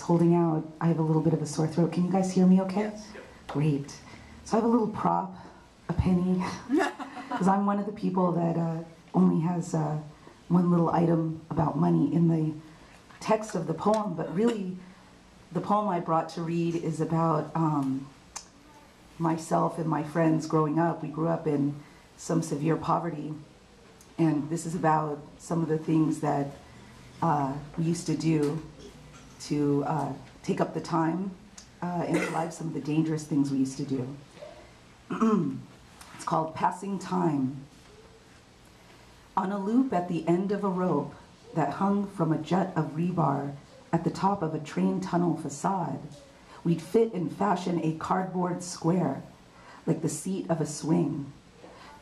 holding out. I have a little bit of a sore throat. Can you guys hear me okay? Yes. Yep. Great. So I have a little prop, a penny, because I'm one of the people that only has one little item about money in the text of the poem, but really the poem I brought to read is about myself and my friends growing up. We grew up in some severe poverty, and this is about some of the things that we used to do to take up the time in our lives, some of the dangerous things we used to do. It's called Passing Time. On a loop at the end of a rope that hung from a jut of rebar at the top of a train tunnel facade, we'd fit and fashion a cardboard square like the seat of a swing.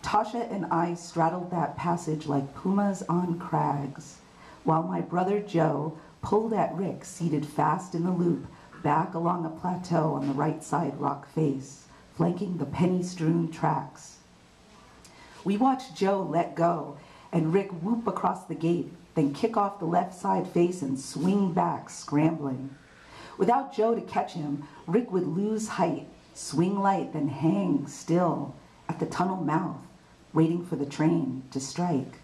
Tasha and I straddled that passage like pumas on crags, while my brother Joe pulled at Rick, seated fast in the loop, back along a plateau on the right side rock face, flanking the penny-strewn tracks. We watched Joe let go and Rick whoop across the gate, then kick off the left side face and swing back, scrambling. Without Joe to catch him, Rick would lose height, swing light, then hang still at the tunnel mouth, waiting for the train to strike.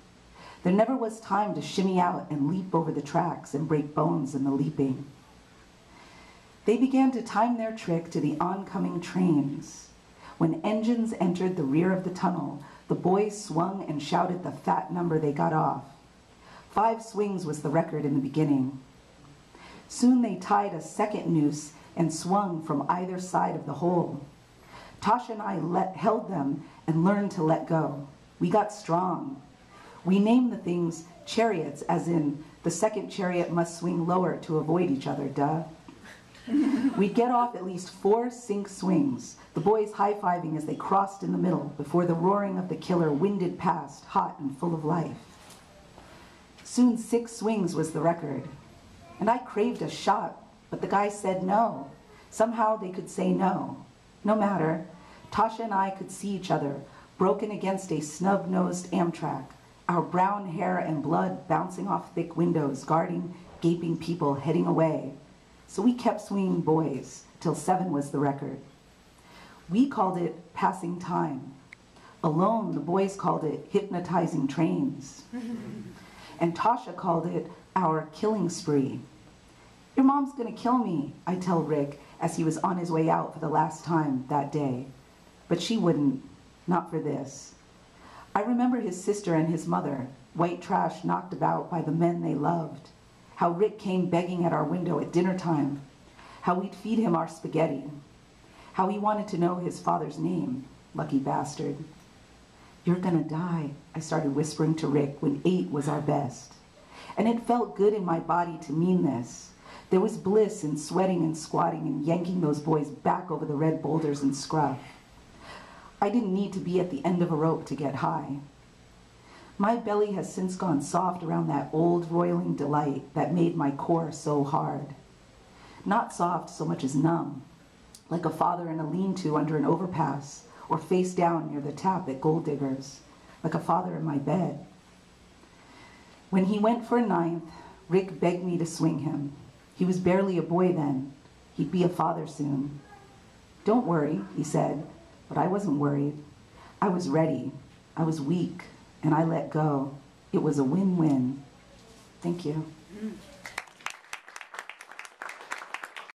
There never was time to shimmy out and leap over the tracks and break bones in the leaping. They began to time their trick to the oncoming trains. When engines entered the rear of the tunnel, the boys swung and shouted the fat number they got off. 5 swings was the record in the beginning. Soon they tied a second noose and swung from either side of the hole. Tasha and I held them and learned to let go. We got strong. We named the things chariots, as in the second chariot must swing lower to avoid each other, duh. We'd get off at least 4 sync swings, the boys high-fiving as they crossed in the middle before the roaring of the killer winded past, hot and full of life. Soon 6 swings was the record, and I craved a shot, but the guy said no. Somehow they could say no. No matter, Tasha and I could see each other, broken against a snub-nosed Amtrak, our brown hair and blood bouncing off thick windows, guarding gaping people heading away. So we kept swinging boys till 7 was the record. We called it passing time. Alone, the boys called it hypnotizing trains. And Tasha called it our killing spree. Your mom's gonna kill me, I tell Rick as he was on his way out for the last time that day. But she wouldn't, not for this. I remember his sister and his mother, white trash knocked about by the men they loved. How Rick came begging at our window at dinner time. How we'd feed him our spaghetti. How he wanted to know his father's name, lucky bastard. You're gonna die, I started whispering to Rick when 8 was our best. And it felt good in my body to mean this. There was bliss in sweating and squatting and yanking those boys back over the red boulders and scruff. I didn't need to be at the end of a rope to get high. My belly has since gone soft around that old roiling delight that made my core so hard. Not soft so much as numb, like a father in a lean-to under an overpass, or face down near the tap at Gold Diggers, like a father in my bed. When he went for 9th, Rick begged me to swing him. He was barely a boy then. He'd be a father soon. Don't worry, he said, but I wasn't worried. I was ready. I was weak, and I let go. It was a win-win. Thank you.